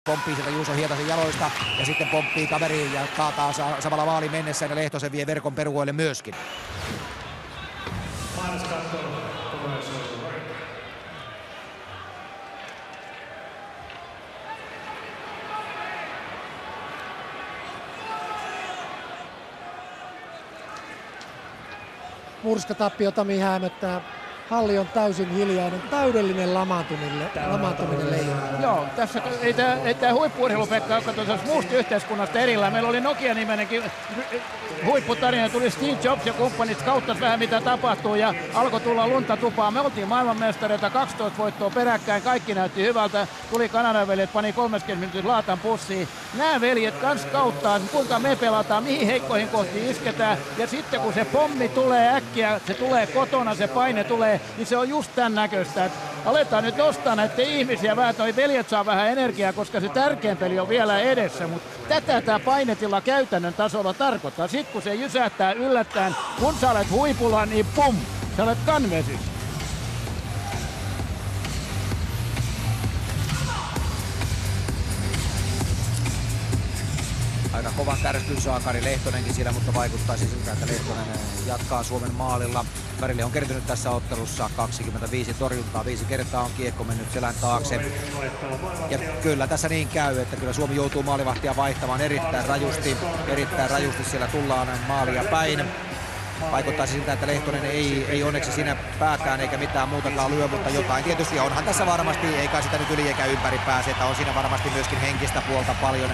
Pomppii sieltä Juuso Hietasen jaloista ja sitten pomppii kaveriin ja kaataa samalla maali mennessä ja Lehtosen vie verkon perukoille myöskin. Murskatappio Tami häämöttää. Halli on täysin hiljainen, täydellinen lamaantuminen Leijonilla. Joo, tässä ei tämä huippu-urheilu-Pekka, joka tuossa muusta yhteiskunnasta erillään. Meillä oli Nokia-nimenenkin huipputarina, tuli Steve Jobs ja kumppanit, kauttasi vähän mitä tapahtuu ja alkoi tulla lunta tupaa. Me oltiin maailmanmestareita, 12 voittoa peräkkäin, kaikki näytti hyvältä. Tuli Kanadan veljet, pani 30 minuutin laatan pussiin. Nämä veljet kans kauttaa, kuinka me pelataan, mihin heikkoihin kohtiin isketään. Ja sitten kun se pommi tulee äkkiä, se tulee kotona, se paine tulee, niin se on just tämän näköistä, että aletaan nyt nostaa näitä ihmisiä vähän, noi veljet saa vähän energiaa, koska se tärkein peli on vielä edessä, mutta tätä tämä painetila käytännön tasolla tarkoittaa. Sitten kun se jysähtää yllättäen, kun sä olet huipulla, niin pum, sä olet kanvesissä. Aika kovan tärskyn saa Kari Lehtonenkin siellä, mutta vaikuttaisi siltä, että Lehtonen jatkaa Suomen maalilla. Karille on kertynyt tässä ottelussa 25 torjuntaa, 5 kertaa on kiekko mennyt selän taakse. Ja kyllä tässä niin käy, että kyllä Suomi joutuu maalivahtia vaihtamaan erittäin rajusti siellä tullaan maalia päin. Vaikuttaisi siltä, että Lehtonen ei onneksi siinä päätään eikä mitään muutakaan lyö, mutta jotain tietysti onhan tässä varmasti, eikä sitä nyt yli eikä ympäri pääse, että on siinä varmasti myöskin henkistä puolta paljon.